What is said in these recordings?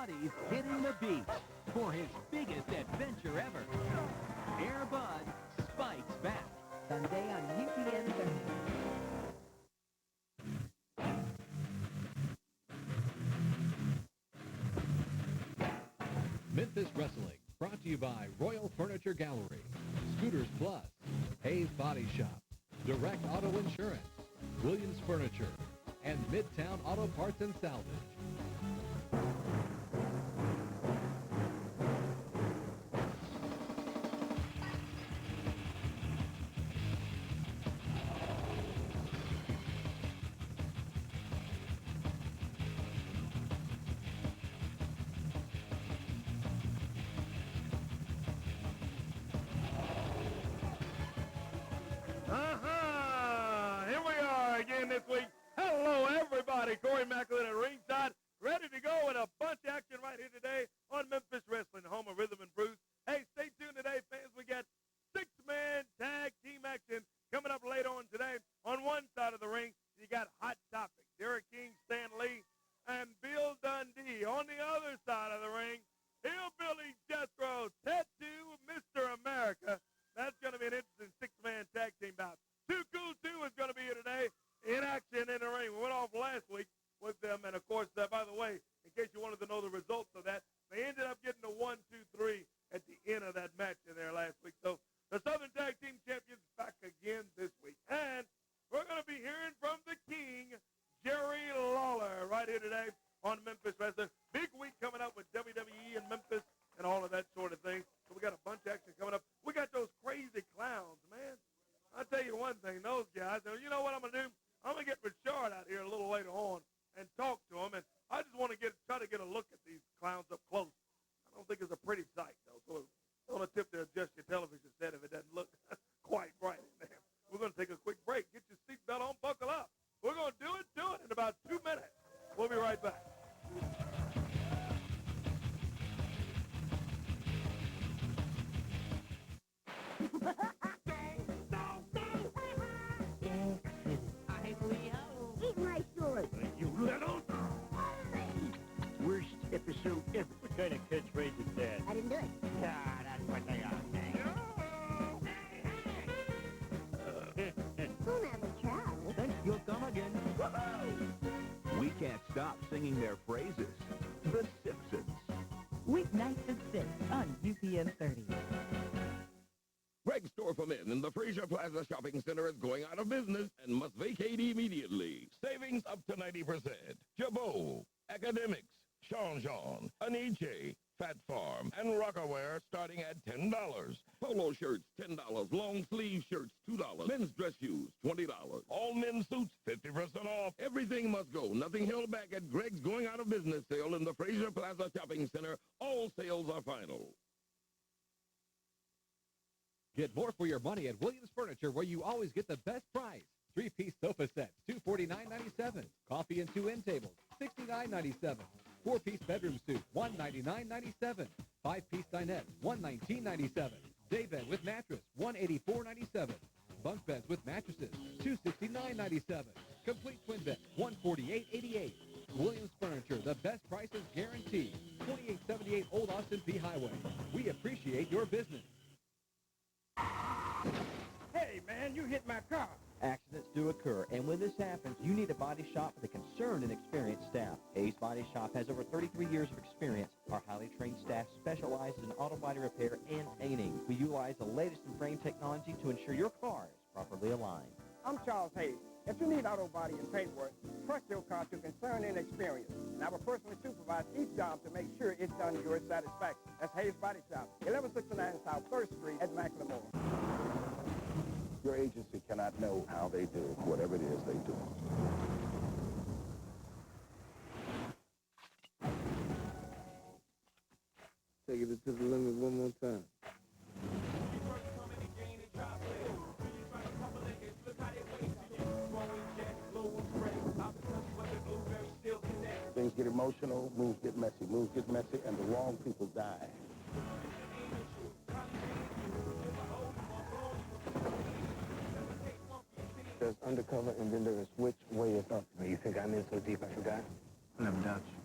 Buddy's hitting the beach for his biggest adventure ever. Air Bud spikes back. Sunday on UPN 30. Memphis Wrestling, brought to you by Royal Furniture Gallery, Scooters Plus, Hayes Body Shop, Direct Auto Insurance, Williams Furniture, and Midtown Auto Parts and Salvage. Here we are again this week. Hello, everybody. Corey Macklin at ringside, ready to go in a bunch of action right here today on Memphis Wrestling, home of Rhythm and Bruce. Hey, stay tuned today, fans. We got six-man tag team action coming up later on today. On one side of the ring, you got Hot Topic, Derek King, Stan Lee, and Bill Dundee. On the other side of the ring, Hillbilly Jethro, Tattoo Mr. America. That's going to be an interesting six-man tag team bout. Too Cool 2 is going to be here today in action in the ring. We went off last week with them, and, of course, by the way, in case you wanted to know the results of that, they ended up getting a 1, 2, 3 at the end of that match in there last week. So the Southern Tag Team Champions back again this week. And we're going to be hearing from the King, Jerry Lawler, right here today on Memphis Wrestling. Big week coming up with WWE in Memphis and all of that sort of thing. So we got a bunch of action coming up. We got those crazy clowns, man. I'll tell you one thing, those guys, you know what I'm going to do? I'm going to get Richard out here a little later on and talk to him, and I just want to try to get a look at these clowns up close. I don't think it's a pretty sight, though, so on a tip to adjust your television set if it doesn't look quite bright in there. We're going to take a quick break. Get your seatbelt on, buckle up. We're going to do it in about 2 minutes. We'll be right back. Eat my sword. You little... Worst episode ever. What kind of catchphrase is that? I didn't do it. Ah, that's what they are saying. We'll never try. Then you'll come again. We can't stop singing their phrases. The Simpsons. Weeknights at 6 on UPN 30. Greg's Store for Men in the Fraser Plaza Shopping Center is going out of business and must vacate immediately. Savings up to 90%. Jabot, Academics, Jean, Aniche, Fat Farm, and Rockaware starting at $10. Polo shirts, $10. Long sleeve shirts, $2. Men's dress shoes, $20. All men's suits, 50% off. Everything must go. Nothing held back at Greg's going out of business sale in the Fraser Plaza Shopping Center. All sales are final. Get more for your money at Williams Furniture, where you always get the best price. 3-piece sofa sets, $249.97. Coffee and 2 end tables, $69.97. 4-piece bedroom suite, $199.97. 5-piece dinette, $119.97. Day bed with mattress, $184.97. Bunk beds with mattresses, $269.97. Complete twin bed, $148.88. Williams Furniture, the best prices guaranteed. 2878 Old Austin P Highway. We appreciate your business. Hey, man, you hit my car. Accidents do occur, and when this happens, you need a body shop with a concerned and experienced staff. Hayes Body Shop has over 33 years of experience. Our highly trained staff specializes in auto body repair and painting. We utilize the latest in frame technology to ensure your car is properly aligned. I'm Charles Hayes. If you need auto body and paint work, trust your car to concern and experience. And I will personally supervise each job to make sure it's done to your satisfaction. That's Hayes Body Shop, 1169 South 3rd Street at McLemore. Your agency cannot know how they do whatever it is they do. Take it to the limit one more time. Things get emotional, moves get messy, and the wrong people die. There's undercover, and then there is which way is up. You think I'm in so deep I forgot? I never doubt you.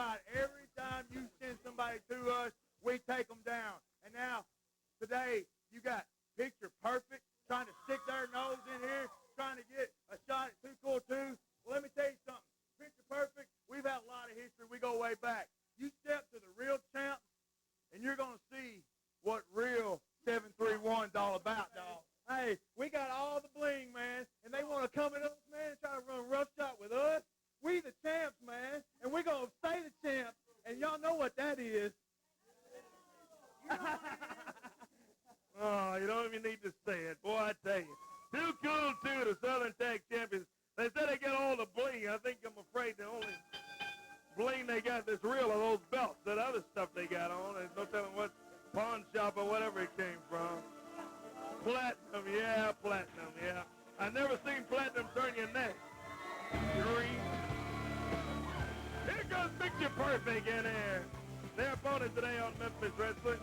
right. Every time you send somebody to us, we take them down. And now, today, you got Picture Perfect trying to stick their nose in here, trying to get a shot at Too Cool 2. Well, let me tell you something. Picture Perfect, we've had a lot of history. We go way back. You step to the real champ, and you're going to see what real 731's all about, dog. Hey, we got all the bling, man, and they want to come at us, man, and try to run roughshod with us. We the champs, man, and we're going to stay the champs, and y'all know what that is. Oh, you don't even need to say it. Boy, I tell you. Too Cool 2, the Southern Tag Champions. They said they get all the bling. I think I'm afraid the only bling they got that's real are those belts. That other stuff they got on, there's no telling what pawn shop or whatever it came from. Platinum, yeah, platinum, yeah. I never seen platinum turn your neck. Green. Here goes Picture Perfect in there. Their opponent today on Memphis Wrestling.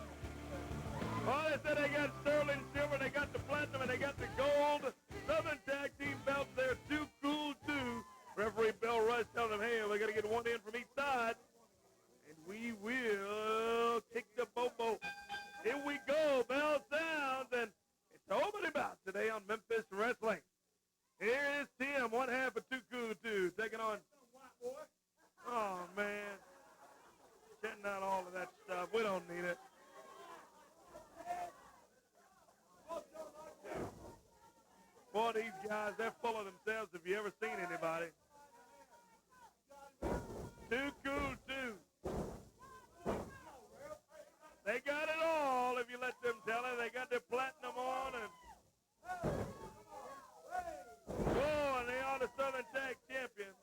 Oh, they said they got sterling silver, they got the platinum, and they got the gold. Southern Tag Team belts there, Too Cool 2. Referee Bill Rush telling them, hey, we got to get one in from each side. And we will kick the bobo. Here we go, bell sounds, and it's over and about today on Memphis Wrestling. Here is Tim, one half of Too Cool 2, taking on, oh, man. Getting out all of that stuff. We don't need it. Boy, these guys, they're full of themselves if you ever seen anybody. Too Cool 2. They got it all, if you let them tell it. They got their platinum on. And whoa, and they are the Southern Tag Champions.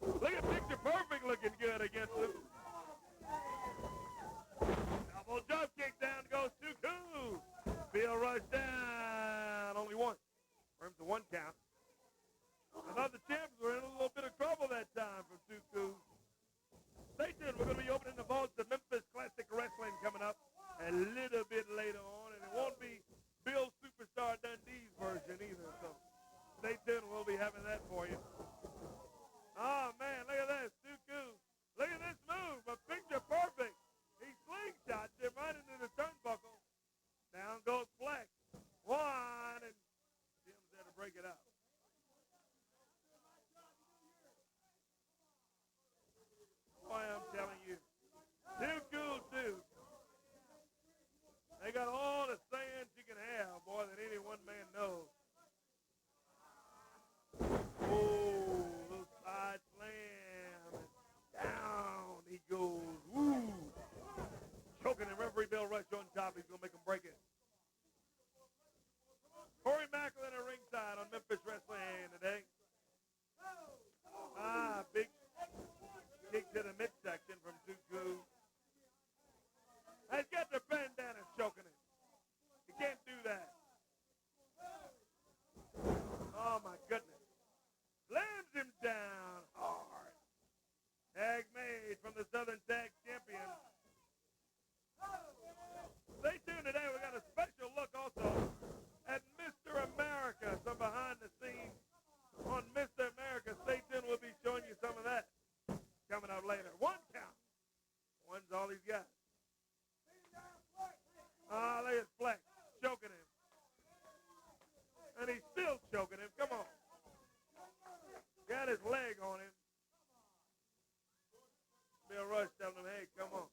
Look at Picture Perfect looking good against them. Double jump kick down goes Too Cool. Bill Rush down. Only one. Earns the one count. I thought the champions were in a little bit of trouble that time from Too Cool. Stay tuned. We're going to be opening the vaults of Memphis Classic Wrestling coming up a little bit later on. And it won't be Bill Superstar Dundee's version either. So stay tuned. We'll be having that for you. Oh, man. Look at this. Too Cool. Look at this move. A Picture Perfect. He slingshots him right into the turnbuckle. Down goes Flex. One. And Jim's there to break it up. Boy, I'm telling you. Too Cool 2. They got all the sayings you can have, boy, that any one man knows. Oh, little side slam. Down he goes. Woo. Choking him. Referee Bill Rush on top. He's going to make him break it. Corey Macklin at ringside on Memphis Wrestling today. Big kick to the midsection from Too Cool. He's got the bandana choking him. He can't do that. Oh, my goodness. Slams him down hard. Tag made from the Southern Tag Champions. Stay tuned today. We got a special look also at Mr. America. Some behind the scenes on Mr. America. Stay tuned. We'll be showing you some of that coming up later. One count. One's all he's got. Look at Flex choking him. And he's still choking him. Come on. Got his leg on him. Bill Rush telling him, hey, come on.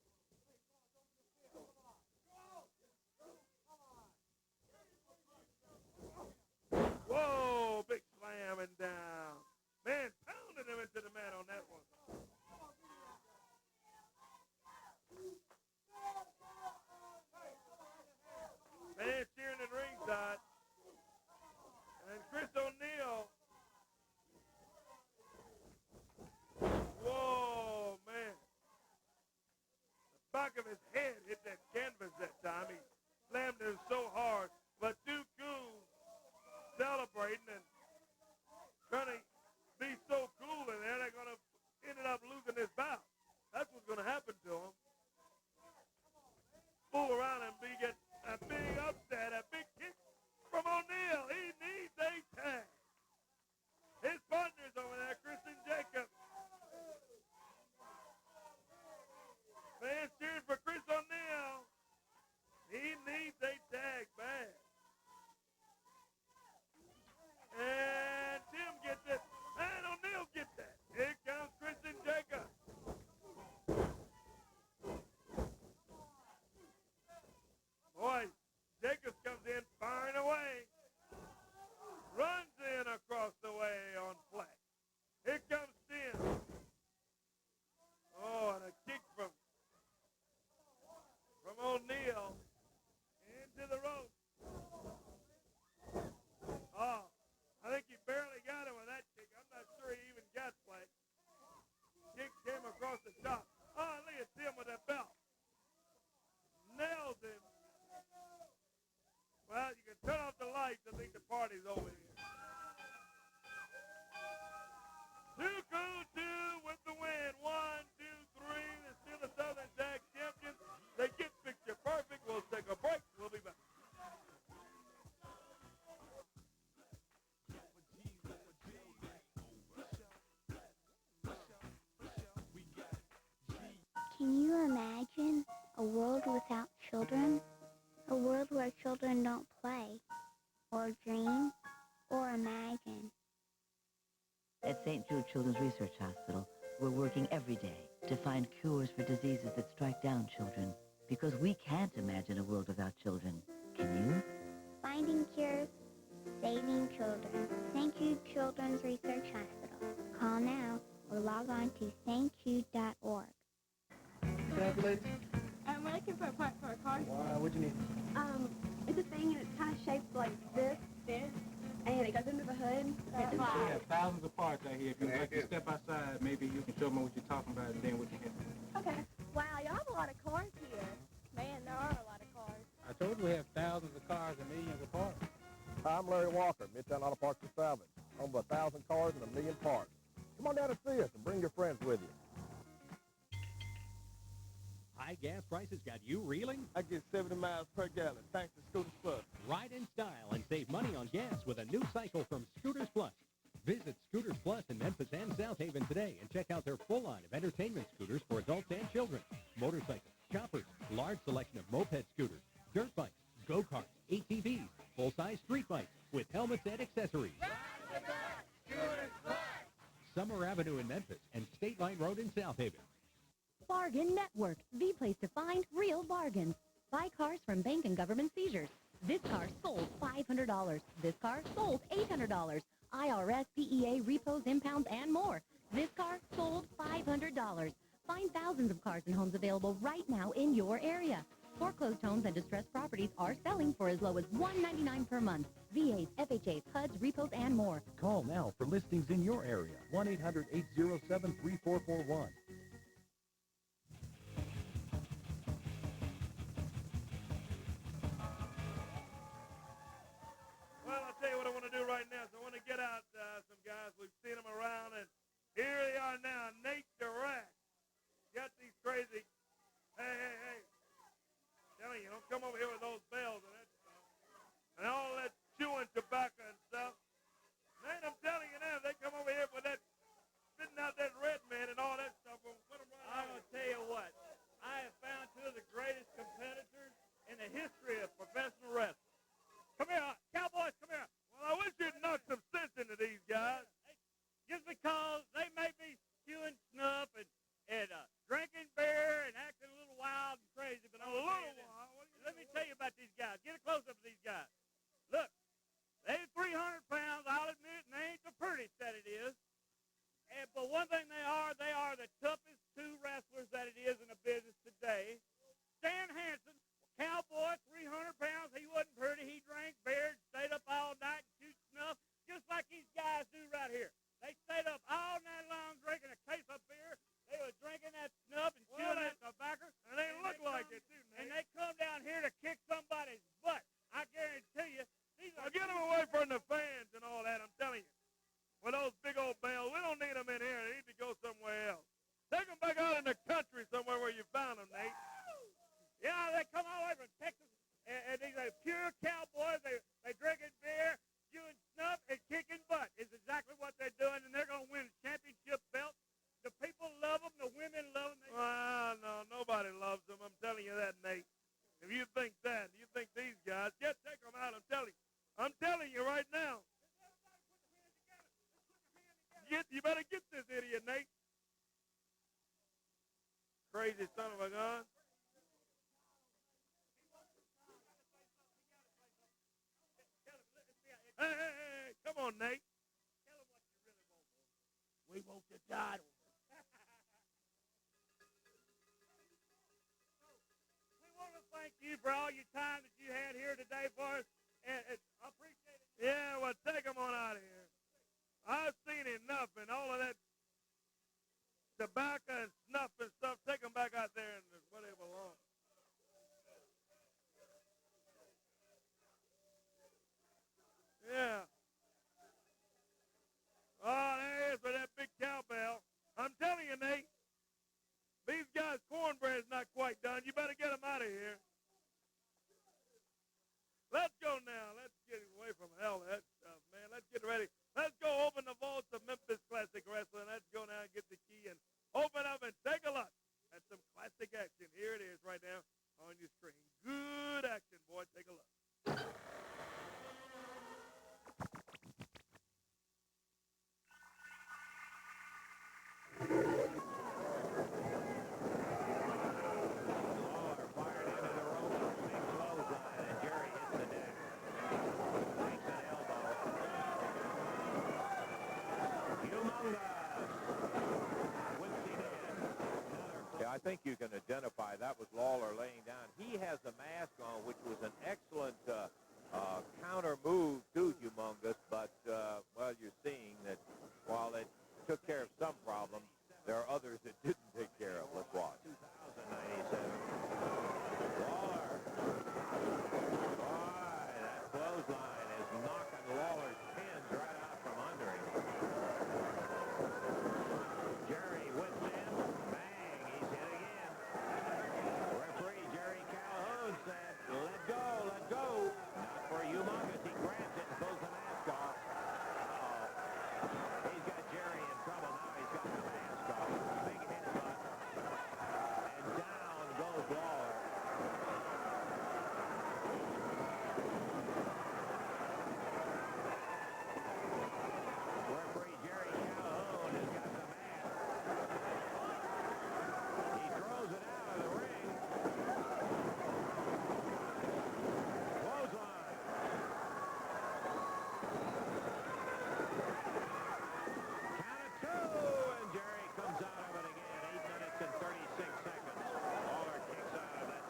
Whoa, big slamming down. Man, pounding him into the mat on that one. Man cheering at ringside. And Chris O'Neal. Whoa, man. The back of his head hit that canvas that time. He slammed him so hard. But Too Cool celebrating and trying to be so cool in there, they're going to end up losing this bout. That's what's going to happen to him. Fool around and get a big upset, a big kick from O'Neal. He needs a tag. His partner's over there, Kristen Jacobs. imagine a world without children? A world where children don't play, or dream, or imagine. At St. Jude Children's Research Hospital, we're working every day to find cures for diseases that strike down children, because we can't imagine a world without children. Can you? Finding cures, saving children. St. Jude Children's Research Hospital. Call now or log on to stjude.org. We're looking for a part for a car. What'd you need? It's a thing and it's kind of shaped like this, and it goes under the hood. We have thousands of parts out here. If you'd like to step outside, maybe you can show them what you're talking about and then we can hit them. Okay. Wow, y'all have a lot of cars here. Man, there are a lot of cars. I told you we have thousands of cars and millions of parts. Hi, I'm Larry Walker, Midtown Auto Parts and Salvage. Home of 1,000 cars and 1 million parts. Come on down and see us and bring your friends with you. High gas prices got you reeling? I get 70 miles per gallon thanks to Scooters Plus. Ride in style and save money on gas with a new cycle from Scooters Plus. Visit Scooters Plus in Memphis and South Haven today and check out their full line of entertainment scooters for adults and children. Motorcycles, choppers, large selection of moped scooters, dirt bikes, go-karts, ATVs, full-size street bikes with helmets and accessories. Summer Avenue in Memphis and State Line Road in South Haven. Bargain Network, the place to find real bargains. Buy cars from bank and government seizures. This car sold $500. This car sold $800. IRS, DEA, repos, impounds, and more. This car sold $500. Find thousands of cars and homes available right now in your area. Foreclosed homes and distressed properties are selling for as low as $199 per month. VAs, FHAs, HUDs, repos, and more. Call now for listings in your area. 1-800-807-3441. Well, I'll tell you what I want to do right now. So I want to get out some guys. We've seen them around, and here they are now. Nate Dirac. Got these crazy. Hey. Telling you, don't come over here with those bells and that stuff. And all that chewing tobacco and stuff. Nate, I'm telling you now, they come over here with that, spitting out that red man and all that stuff. We'll put them right I'm going to tell you what. I have found two of the greatest competitors in the history of professional wrestling. Come here, Cowboys, come here. Well, I wish you'd knock some sense into these guys. Just because they may be chewing snuff and drinking beer and acting a little wild and crazy, but let me tell you about these guys. Get a close-up of these guys. Look, they're 300 pounds, I'll admit, and they ain't the prettiest that it is. But one thing they are the toughest two wrestlers that it is in the business today. Stan Hansen, cowboy, 300 pounds. He wasn't pretty. He drank beer, stayed up all night and shoot snuff, just like these guys do right here. They stayed up all night long drinking a case of beer. They were drinking that snuff and chewing that tobacco. And they look like it, too, Nate. And they come down here to kick somebody's butt. I guarantee you. Get them away from the fans and all that, I'm telling you. With those big old bells, we don't need them in here. They need to go somewhere else. Take them back out in the country somewhere where you found them, Nate. Yeah, they come all over from Texas, and these are pure cowboys. They drinking beer, chewing snuff, and kicking butt is exactly what they're doing, and they're going to win championship belts. The people love them. The women love them. Well, no, nobody loves them. I'm telling you that, Nate. If you think that, you think these guys, just take them out. I'm telling you right now. You better get this idiot, Nate. Crazy son of a gun. Hey, come on, Nate. Tell him what you really want, boy. We want the title. We want to thank you for all your time that you had here today for us, and I appreciate it. Yeah, well, take them on out of here. I've seen enough, and all of that tobacco and snuff and stuff. Take them back out there and where they belong. Yeah. Oh, there he is with that big cowbell. I'm telling you, Nate, these guys' cornbread's not quite done. You better get them out of here. Let's go now. Let's get away from hell that stuff, man. Let's get ready. Let's go open the vaults of Memphis Classic Wrestling. Let's go now and get the key and open up and take a look at some classic action. right now on your screen. Good action, boy. Take a look. I think you can identify that was Lawler laying down. He has a mask on, which was an excellent counter move to Humongous, but, well, you're seeing that while it took care of some problems, there are others that didn't take care of. Let's watch. 2097. Lawler. Boy, that clothesline is knocking Lawler's pins right out from under him. Jerry whips in. Bang, he's hit again. Referee Jerry Calhoun said, let go, let go. Not for Humongous. He grabs it and pulls the mask off. Uh-oh. He's got Jerry in trouble now. He's got the mask off. Big headbutt. And down goes Lawler. Referee Jerry Calhoun has got the mask. He throws it out of the ring. Clothesline. Count of two, and Jerry comes out of it again. 8 minutes and 36 seconds. Lawler kicks out of it.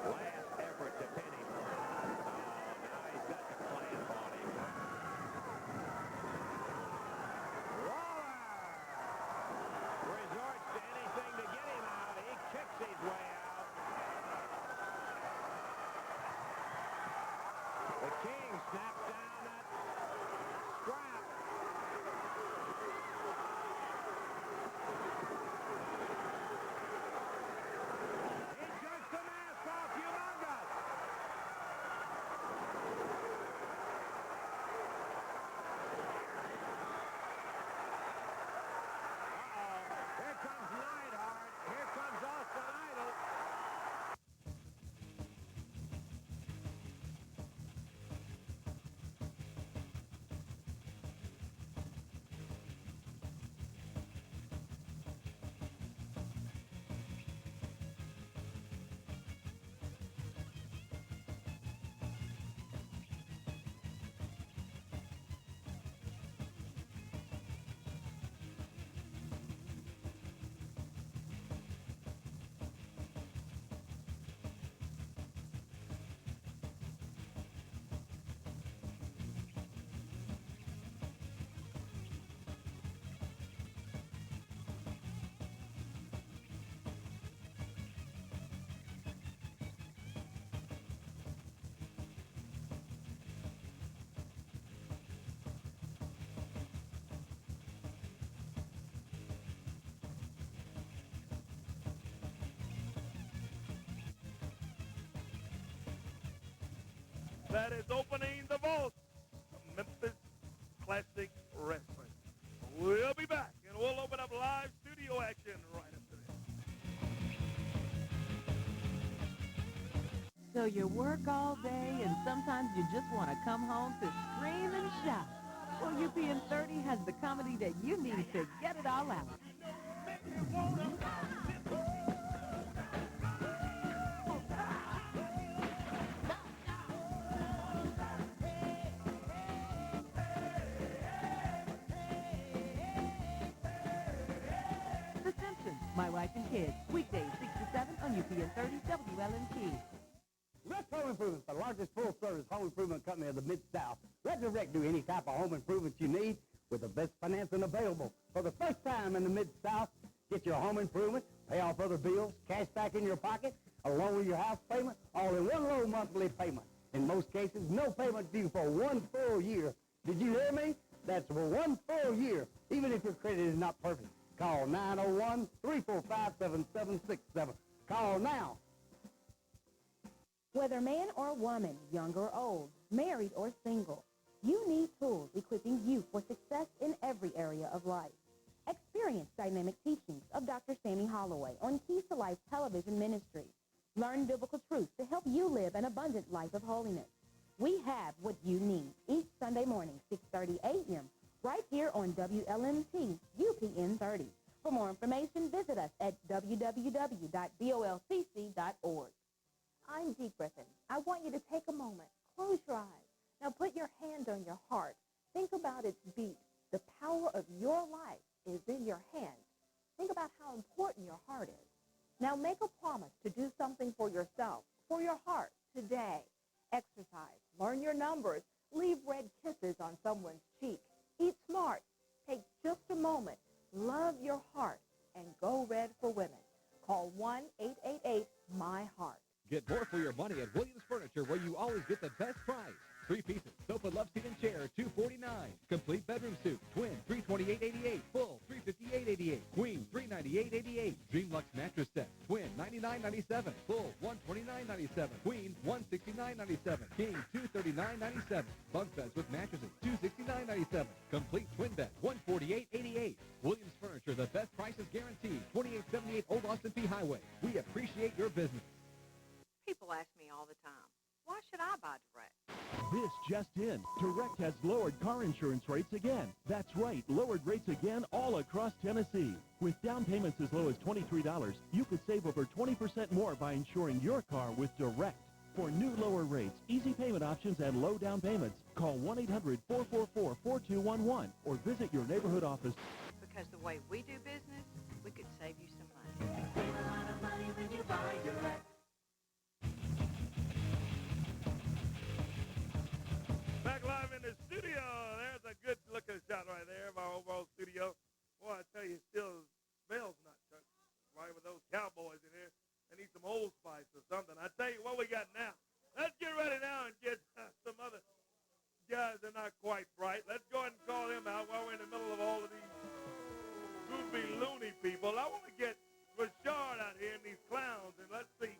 Last effort to pin him. Now he's got the clamp on him. Lawler resorts to anything to get him out. He kicks his way out. The King snaps down that strap. He jerks the mask off Humongous. Here comes Neidhart. Here comes Austin Idol. That is opening the vault of Memphis Classic Wrestling. We'll be back, and we'll open up live studio action right after this. So you work all day, and sometimes you just want to come home to scream and shout. Well, UPN30 has the comedy that you need to get it all out. The Simpsons, My Wife and Kids, weekdays 6 to 7 on UPN30 WLNT. Rex Home Improvement, the largest full-service home improvement company of the Mid-South. Let Direct do any type of home improvement you need with the best financing available. For the first time in the Mid-South, get your home improvement, pay off other bills, cash back in your pocket, along with your house payment, all in one low monthly payment. In most cases, no payment due for 1 full year. Did you hear me? That's for 1 full year, even if your credit is not perfect. Call 901-345-7767. Call now. Whether man or woman, young or old, married or single, you need tools equipping you for success in every area of life. Experience dynamic teachings of Dr. Sammy Holloway on Keys to Life Television Ministry. Learn biblical truth to help you live an abundant life of holiness. We have what you need each Sunday morning, 6:30 a.m., right here on WLMT, UPN 30. For more information, visit us at www.bolcc.org. I'm Dee Griffin. I want you to take a moment, close your eyes. Now put your hand on your heart. Think about its beat. The power of your life is in your hand. Think about how important your heart is. Now make a promise to do something for yourself, for your heart, today. Exercise, learn your numbers, leave red kisses on someone's cheek. Eat smart. Take just a moment. Love your heart and go red for women. Call 1-888-MY-HEART. Get more for your money at Williams Furniture, where you always get the best price. 3 pieces, sofa, love seat, and chair, $249. Complete bedroom suite, twin, $328.88. Full, $358.88. Queen, $398.88. Dreamlux mattress set, twin, $99.97. Full, $129.97. Queen, $169.97. King, $239.97. Bunk beds with mattresses, $269.97. Complete twin bed, $148.88. Williams Furniture, the best prices guaranteed. 2878 Old Austin P Highway. We appreciate your business. People ask me all the time, why should I buy Direct? This just in. Direct has lowered car insurance rates again. That's right, lowered rates again all across Tennessee. With down payments as low as $23, you could save over 20% more by insuring your car with Direct. For new lower rates, easy payment options, and low down payments, call 1-800-444-4211 or visit your neighborhood office. Because the way we do business, we could save you some money. Save a lot of money when you buy Direct. Back live in the studio. There's a good-looking shot right there of our overall studio. Boy, I tell you, still smells not touched. Right with those cowboys in here. They need some Old Spice or something. I tell you what we got now. Let's get ready now and get some other guys that are not quite bright. Let's go ahead and call them out while we're in the middle of all of these goofy, loony people. I want to get Richard out here and these clowns, and let's see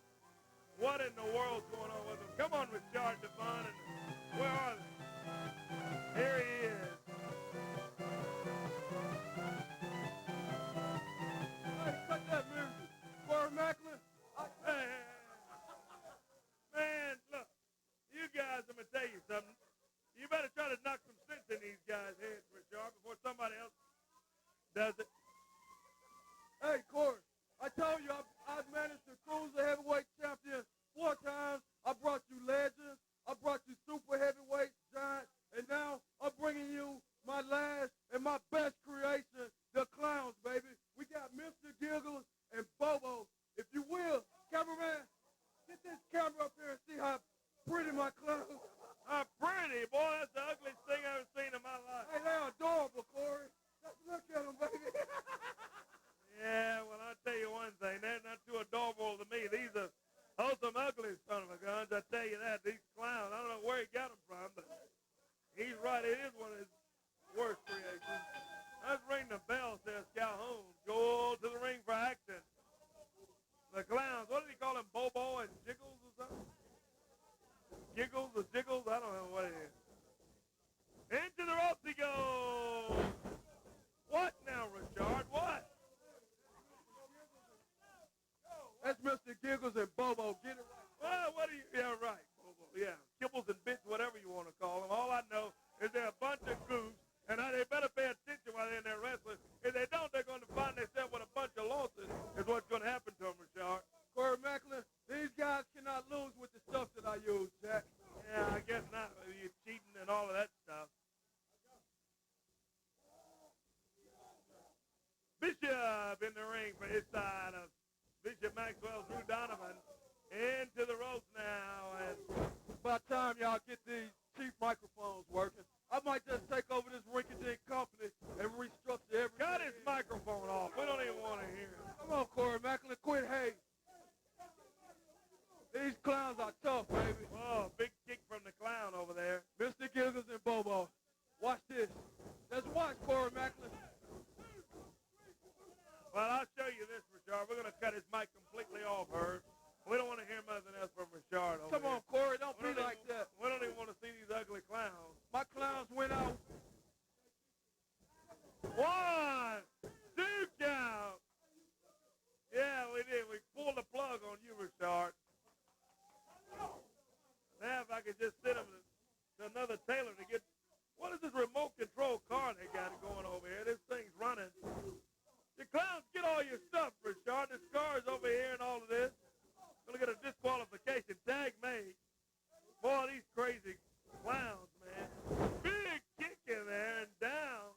what in the world's going on with them. Come on, Richard Devon, and where are they? Here he is. Hey, cut that music. Squire Macklin. Hey, man, look, you guys, I'm going to tell you something. You better try to knock some sense in these guys' heads, Richard, before somebody else does it. Hey, Corey, I told you I've managed to cruise the heavyweight champion 4 times. I brought you legends. I brought you super heavyweight giants. And now I'm bringing you my last and my best creation, the clowns, baby. We got Mr. Giggles and Bobo. If you will, cameraman, get this camera up here and see how pretty my clowns. How pretty, boy. That's the ugliest thing I've ever seen in my life. Hey, they're adorable, Corey. Just look at them, baby. Yeah, well, I'll tell you one thing. They're not too adorable to me. These are some ugly son of a guns. I tell you that. These clowns, I don't know where he got them from, but he's right. It is one of his worst creations. Let's ring the bell, says Calhoun. Go to the ring for action. The clowns, what did he call them, Bobo and Jiggles or something? Giggles or Jiggles? I don't know what it is. Into the ropes he goes. What now, Richard? What? That's Mr. Giggles and Bobo. Get it right. Well, what do you, yeah, right, Bobo. Yeah, kibbles and bits, whatever you want to call them. All I know is they're a bunch of goofs, and they better pay attention while they're in there wrestling. If they don't, they're going to find themselves with a bunch of losses is what's going to happen to them, Richard. Corey Macklin, these guys cannot lose with the stuff that I use, Jack. Yeah, I guess not. You're cheating and all of that stuff. Bishop in the ring for his side of Bishop Maxwell, Drew Donovan, into the ropes now. And by the time y'all get these cheap microphones working, I might just take over this rinky-dink company and restructure everything. Cut his microphone off. We don't even want to hear him. Come on, Corey Macklin, quit hating. These clowns are tough, baby. Oh, big kick from the clown over there. Mr. Giggles and Bobo. Watch this. Just watch, Corey Macklin. Well, I'll show you this, Richard. We're going to cut his mic completely off, Herb. We don't want to hear nothing else from Richard over Come on, here. Corey, don't be like that. We don't even want to see these ugly clowns. My clowns went out. 1, 2 count. Yeah, we did. We pulled the plug on you, Richard. could just send them to another tailor to get, what is this remote control car they got going over here? This thing's running. The clowns, get all your stuff, Richard. This car is over here and all of this. Gonna get a disqualification. Tag made. Boy, these crazy clowns, man. Big kick in there and down.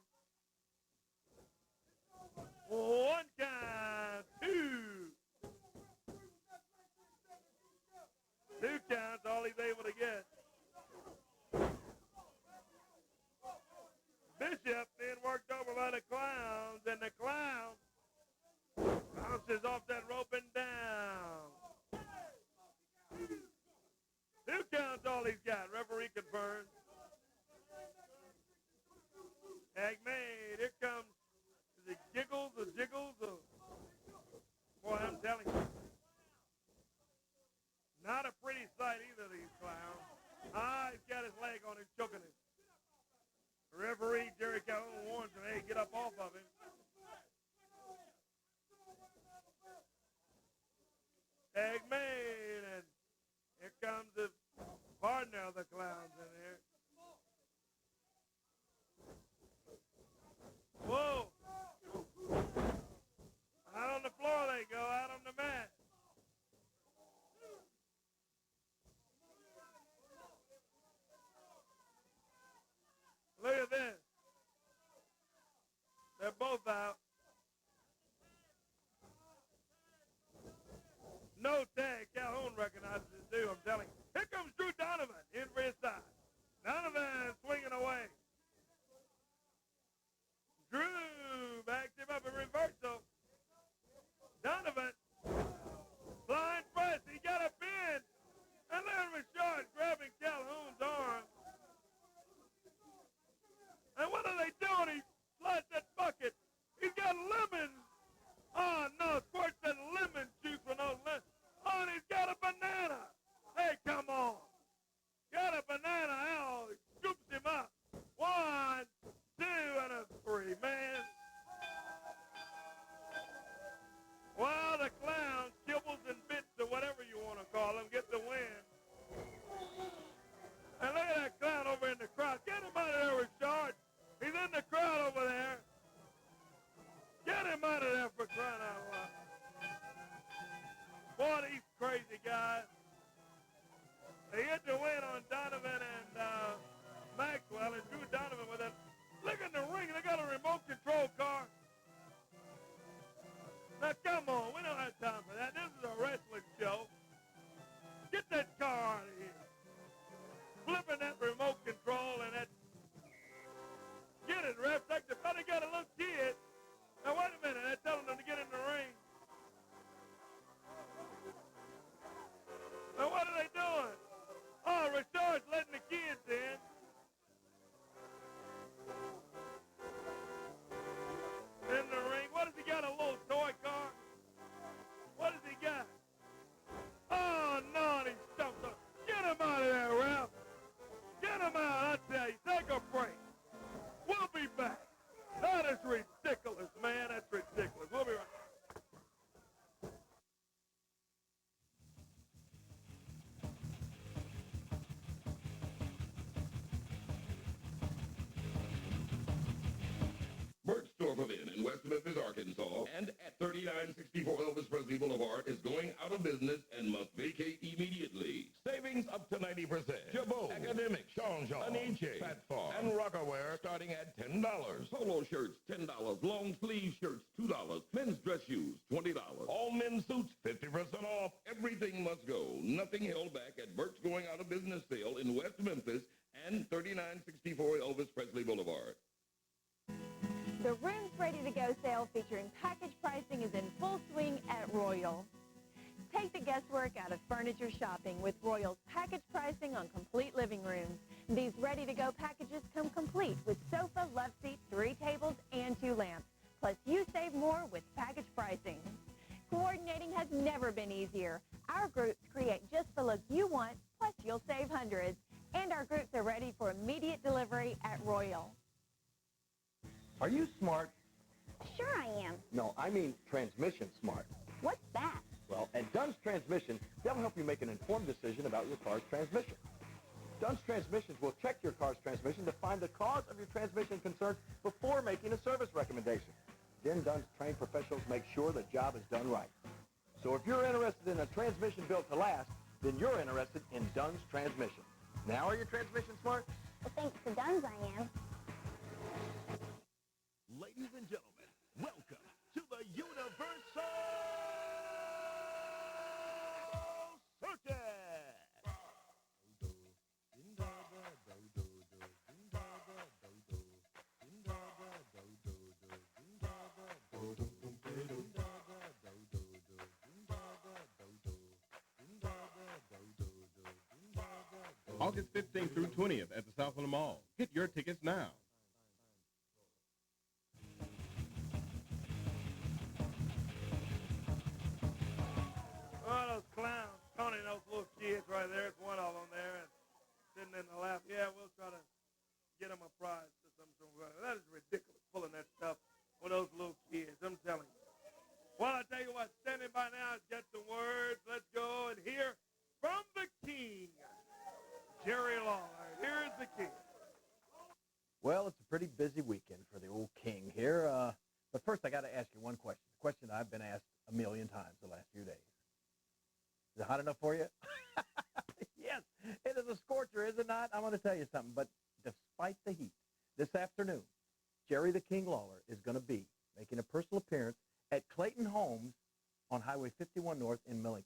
One count, two. Two counts, all he's able to get. Bishop being worked over by the clowns, and the clown bounces off that rope and down. Two counts, all he's got. Referee confirms. Tag made. Here comes the jiggles. Boy, I'm telling you. Not a pretty sight either, these clowns. He's got his leg on him, choking him. Referee Jerry Calhoun warns him, hey, get up off of him. Tag made, and here comes the partner of the clowns in here. Whoa. Out on the floor they go, out on the mat. Look at this. They're both out. No tag. Calhoun recognizes it too, I'm telling you. Here comes Drew Donovan in for his side. Donovan swinging away. Drew backed him up in reversal. Donovan. Flying press. He got a pin. And Larry Richard grabbing Calhoun's arm. And what are they doing? He slides that bucket. He's got lemons. Oh, no, squirts that lemon juice with no lemon. Oh, and he's got a banana. Hey, come on. Got a banana. Oh, he scoops him up. 1, 2, and a 3, man. Well, the clown, kibbles and bits or whatever you want to call him, get the win. And look at that clown over in the crowd. Get him out of there, Richard. He's in the crowd over there. Get him out of there for crying out loud. Boy, these crazy guys. They hit the win on Donovan and Maxwell, and Drew Donovan with it. Look in the ring. They got a remote control car. Now, come on. We don't have time for that. This is a wrestling show. Get that car out of here. Flipping that remote control and that. Get it, ref. Take the fellow got a little kid. Now, wait a minute. They're telling them to get in the ring. Now, what are they doing? Oh, Richard's letting the kids in. In the ring. What has he got? A little toy car? What has he got? Oh, no, and he stumped up. Get him out of there, ref. Get him out, I tell you. Take a break. We'll be back. That is ridiculous, man. That's ridiculous. We'll be right back. Bert's Store from Inn in West Memphis, Arkansas, and at 3964 Elvis Presley Boulevard is going out of business and must vacate immediately. Savings up to 90%. Jabot, Academic, Jean, Aniche, Fat Farm, and Rockaware starting at $10. Polo shirts, $10. Long sleeve shirts, $2. Men's dress shoes, $20. All men's suits, 50% off. Everything must go. Nothing held back at Bert's going out of business sale in West Memphis and 3964 Elvis Presley Boulevard. The Rooms Ready to Go sale featuring package pricing is in full swing at Royal. Take the guesswork out of furniture shopping with Royal's package pricing on complete living rooms. These ready-to-go packages come complete with sofa, love seat, 3 tables, and 2 lamps. Plus, you save more with package pricing. Coordinating has never been easier. Our groups create just the look you want, plus you'll save hundreds. And our groups are ready for immediate delivery at Royal. Are you smart? Sure I am. No, I mean transmission smart. What's that? Well, at Dunn's Transmission, they'll help you make an informed decision about your car's transmission. Dunn's Transmissions will check your car's transmission to find the cause of your transmission concern before making a service recommendation. Then Dunn's trained professionals make sure the job is done right. So if you're interested in a transmission built to last, then you're interested in Dunn's Transmission. Now are your transmissions smart? Well, thanks to Dunn's, I am. Ladies and gentlemen, welcome to the Universal Circus! August 15th through 20th at the Southland Mall. Get your tickets now. Oh, those clowns. Tony and those little kids right there. It's one of them there. And sitting in the lap. Yeah, we'll try to get them a prize or something. That is ridiculous, pulling that stuff with those little kids. I'm telling you. Well, I tell you what, standing by now is Get the Words. Let's go and hear from the King, Jerry Lawler. Here's the King. Well, it's a pretty busy weekend for the old King here. But first, I got to ask you one question. A question I've been asked a million times the last few days. Is it hot enough for you? Yes, it is a scorcher, is it not? I'm going to tell you something. But despite the heat, this afternoon, Jerry the King Lawler is going to be making a personal appearance at Clayton Homes on Highway 51 North in Millington.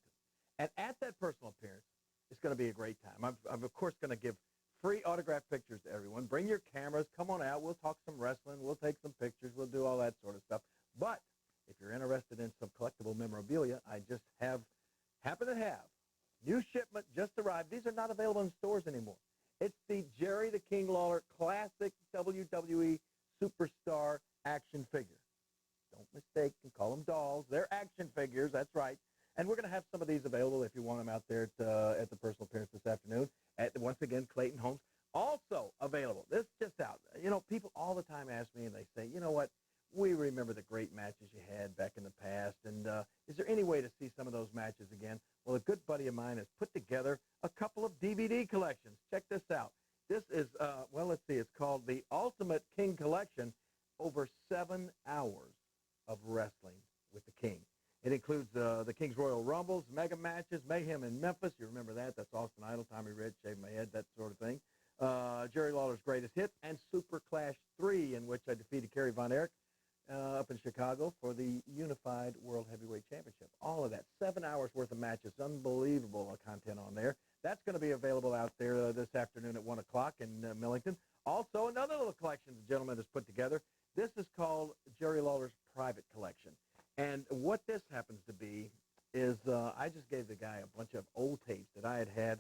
And at that personal appearance, it's going to be a great time. I'm of course, going to give free autographed pictures to everyone. Bring your cameras. Come on out. We'll talk some wrestling. We'll take some pictures. We'll do all that sort of stuff. But if you're interested in some collectible memorabilia, I just happen to have new shipment just arrived. These are not available in stores anymore. It's the Jerry the King Lawler Classic WWE Superstar action figure. Don't mistake and call them dolls. They're action figures. That's right. And we're going to have some of these available if you want them out there at the personal appearance this afternoon at, once again, Clayton Homes. Also available. This is just out. You know, people all the time ask me, and they say, you know what, we remember the great matches you had back in the past, and is there any way to see some of those matches again? Well, a good buddy of mine has put together a couple of DVD collections. Check this out. This is, well, let's see, it's called the Ultimate King Collection, over 7 hours of wrestling with the King. It includes the King's Royal Rumbles, Mega Matches, Mayhem in Memphis. You remember that? That's Austin Idol, Tommy Rich, Shave My Head, that sort of thing. Jerry Lawler's Greatest Hits, and Super Clash 3, in which I defeated Kerry Von Erich up in Chicago for the Unified World Heavyweight Championship. All of that. 7 hours worth of matches. Unbelievable content on there. That's going to be available out there this afternoon at 1 o'clock in Millington. Also, another little collection the gentleman has put together. This is called Jerry Lawler's Private Collection. And what this happens to be is I just gave the guy a bunch of old tapes that I had.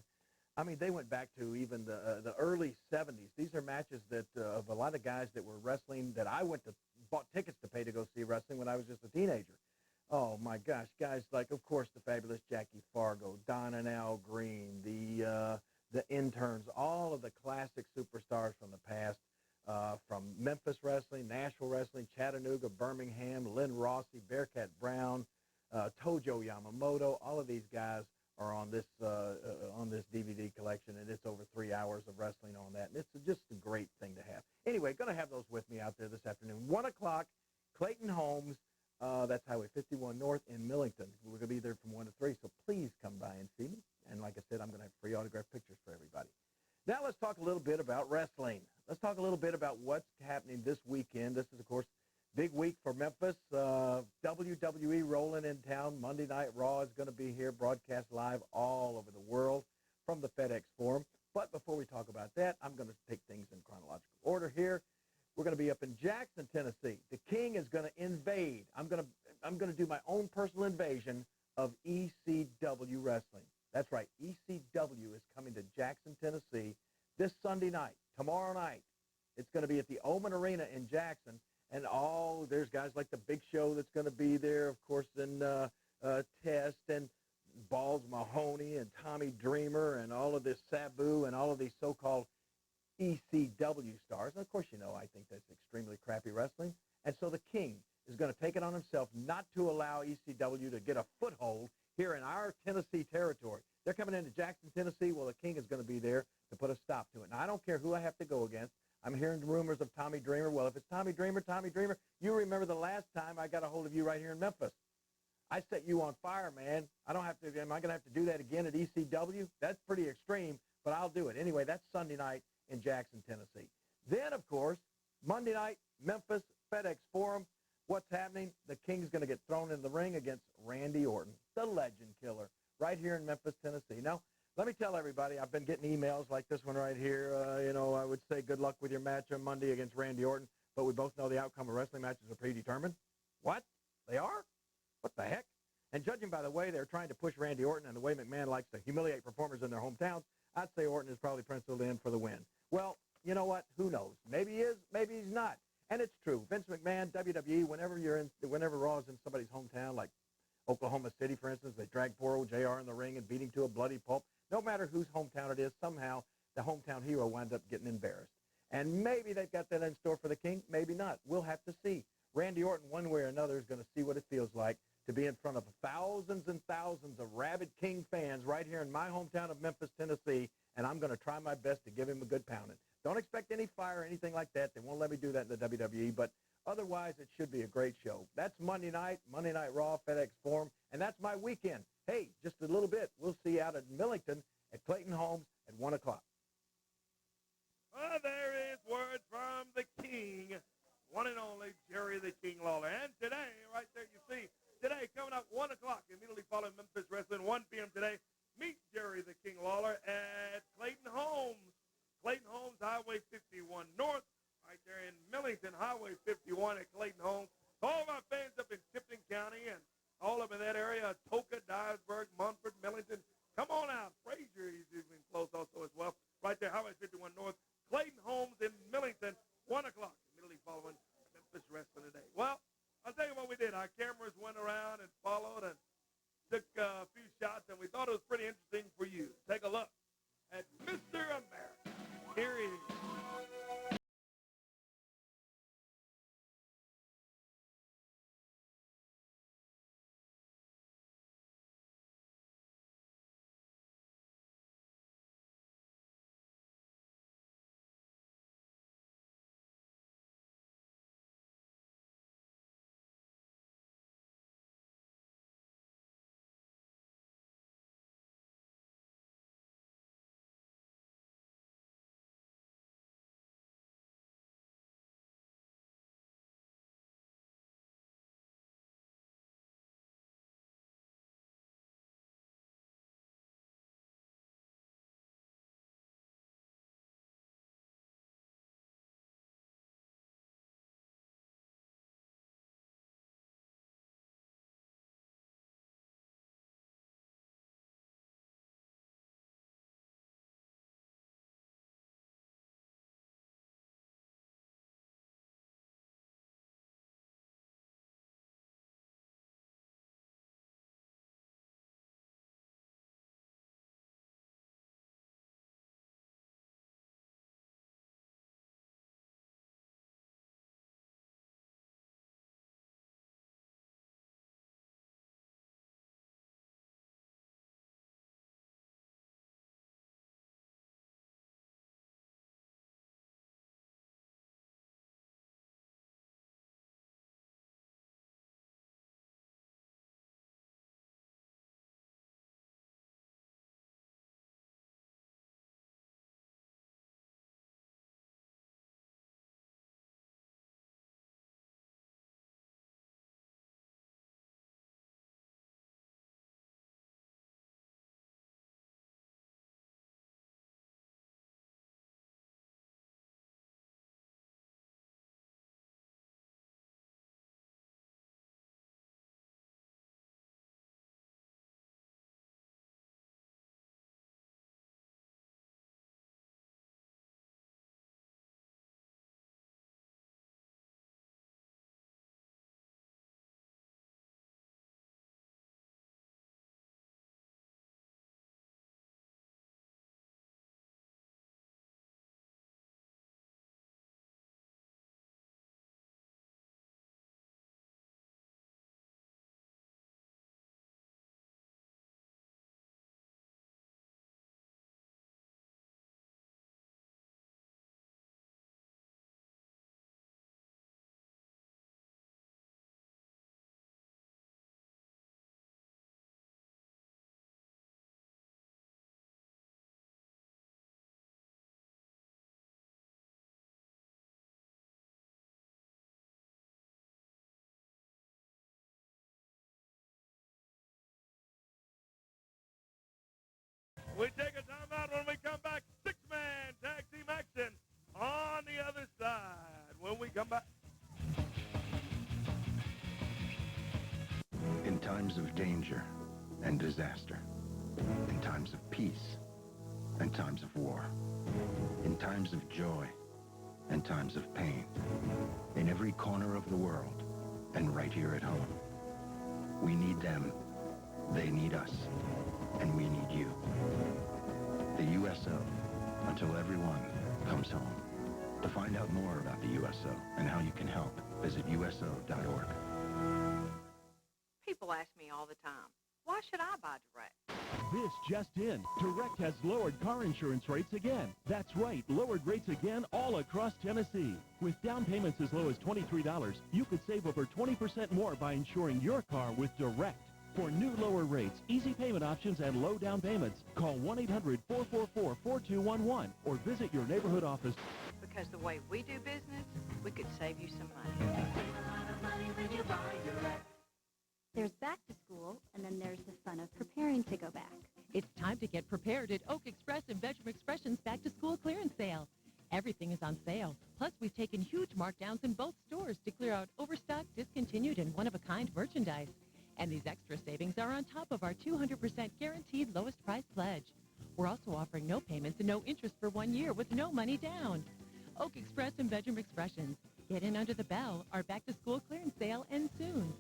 I mean, they went back to even the early 70s. These are matches that of a lot of guys that were wrestling that I bought tickets to pay to go see wrestling when I was just a teenager. Oh, my gosh. Guys like, of course, the fabulous Jackie Fargo, Don and Al Green, the interns, all of the classic superstars from the past. From Memphis Wrestling, Nashville Wrestling, Chattanooga, Birmingham, Lynn Rossi, Bearcat Brown, Tojo Yamamoto. All of these guys are on this DVD collection, and it's over 3 hours of wrestling on that. And it's just a great thing to have. Anyway, going to have those with me out there this afternoon. 1 o'clock, Clayton Homes. That's Highway 51 North in Millington. We're going to be there from 1 to 3, so please come by and see me. And like I said, I'm going to have free autographed pictures for everybody. Now let's talk a little bit about wrestling. Let's talk a little bit about what's happening this weekend. This is, of course, big week for Memphis. WWE rolling in town. Monday Night Raw is going to be here, broadcast live all over the world from the FedEx Forum. But before we talk about that, I'm going to take things in chronological order here. We're going to be up in Jackson, Tennessee. The King is going to invade. I'm going to do my own personal invasion of ECW wrestling. That's right. ECW is coming to Jackson, Tennessee this Sunday night, tomorrow night. It's going to be at the Oman Arena in Jackson. And there's guys like the Big Show that's going to be there, of course, and Test and Balls Mahoney and Tommy Dreamer and all of this Sabu and all of these so-called ECW stars. And, of course, you know, I think that's extremely crappy wrestling. And so the King is going to take it on himself not to allow ECW to get a foothold here in our Tennessee territory. They're coming into Jackson, Tennessee. Well, the King is going to be there to put a stop to it. Now, I don't care who I have to go against. I'm hearing rumors of Tommy Dreamer. Well, if it's Tommy Dreamer, you remember the last time I got a hold of you right here in Memphis. I set you on fire, man. Am I going to have to do that again at ECW? That's pretty extreme, but I'll do it. Anyway, that's Sunday night in Jackson, Tennessee. Then, of course, Monday night, Memphis, FedEx Forum. What's happening? The King's going to get thrown in the ring against Randy Orton, the legend killer, right here in Memphis, Tennessee. Now, let me tell everybody, I've been getting emails like this one right here. I would say good luck with your match on Monday against Randy Orton, but we both know the outcome of wrestling matches are predetermined. What? They are? What the heck? And judging by the way they're trying to push Randy Orton and the way McMahon likes to humiliate performers in their hometowns, I'd say Orton is probably penciled in for the win. Well, you know what? Who knows? Maybe he is, maybe he's not. And it's true. Vince McMahon, WWE, whenever Raw is in somebody's hometown, like Oklahoma City, for instance, they drag poor old JR in the ring and beat him to a bloody pulp. No matter whose hometown it is, somehow the hometown hero winds up getting embarrassed. And maybe they've got that in store for the King, maybe not. We'll have to see. Randy Orton, one way or another, is going to see what it feels like to be in front of thousands and thousands of rabid King fans right here in my hometown of Memphis, Tennessee, and I'm going to try my best to give him a good pounding. Don't expect any fire or anything like that. They won't let me do that in the WWE, but otherwise it should be a great show. That's Monday Night Raw, FedEx Forum, and that's my weekend. Hey, just a little bit. We'll see you out at Millington at Clayton Homes at 1 o'clock. Well, there is word from the King, one and only Jerry the King Lawler. And today, right there you see, today coming up 1 o'clock, immediately following Memphis Wrestling, 1 p.m. today, meet Jerry the King Lawler at Clayton Homes. Clayton Homes, Highway 51 North, right there in Millington, Highway 51 at Clayton Homes. All of our fans up in Tipton County and all up in that area, Toka, Dyersburg, Munford, Millington, come on out. Frazier is even close also as well. Right there, Highway 51 North, Clayton Homes in Millington, 1 o'clock, immediately following Memphis Wrestling today. Well, I'll tell you what we did. Our cameras went around and followed and took a few shots, and we thought it was pretty interesting for you. Take a look at Mr. America. Here he is. We take a timeout. When we come back, six-man tag team action on the other side. When we come back. In times of danger and disaster, in times of peace and times of war, in times of joy and times of pain, in every corner of the world and right here at home. We need them, they need us, and we need you. The USO, until everyone comes home. To find out more about the USO and how you can help, visit USO.org. People ask me all the time, why should I buy Direct? This just in. Direct has lowered car insurance rates again. That's right, lowered rates again all across Tennessee. With down payments as low as $23, you could save over 20% more by insuring your car with Direct. For new lower rates, easy payment options, and low down payments, call 1-800-444-4211 or visit your neighborhood office. Because the way we do business, we could save you some money. There's back to school, and then there's the fun of preparing to go back. It's time to get prepared at Oak Express and Bedroom Expression's back-to-school clearance sale. Everything is on sale. Plus, we've taken huge markdowns in both stores to clear out overstock, discontinued, and one-of-a-kind merchandise. And these extra savings are on top of our 200% guaranteed lowest price pledge. We're also offering no payments and no interest for 1 year with no money down. Oak Express and Bedroom Expressions. Get in under the bell. Our back-to-school clearance sale ends soon.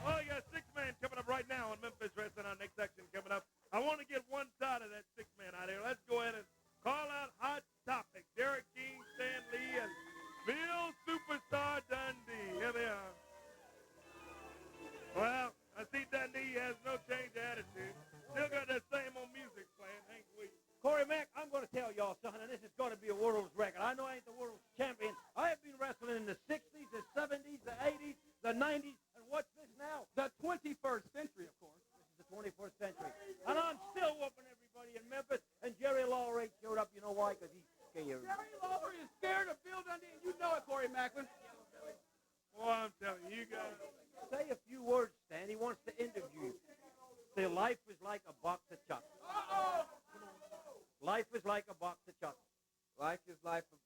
Oh, you got six-man coming up right now on Memphis Wrestling. Our next section coming up. I want to get one side of that six-man out here. Let's go ahead and call out Hot Topic. Derek King, Stan Lee, and Bill Superstar Dundee. Here they are. Well, I see Dundee has no change of attitude. Still got that same old music playing, ain't we? Corey Mack, I'm going to tell y'all something, and this is going to be a world's record. I know I ain't the world's champion. I have been wrestling in the 60s, the 70s, the 80s, the 90s, and what's this now? The 21st century, of course. This is the 21st century. And I'm still whooping everybody in Memphis, and Jerry Lawler ain't showed up. You know why? Because he's scared. Jerry Lawler is scared of Bill Dundee, and you know it, Corey Macklin. Boy, I'm telling you, you guys. Say a few words, Stan. He wants to interview you. Say, life is like a box of chocolates. Uh-oh! Life is like a box of chocolates. Life is life of...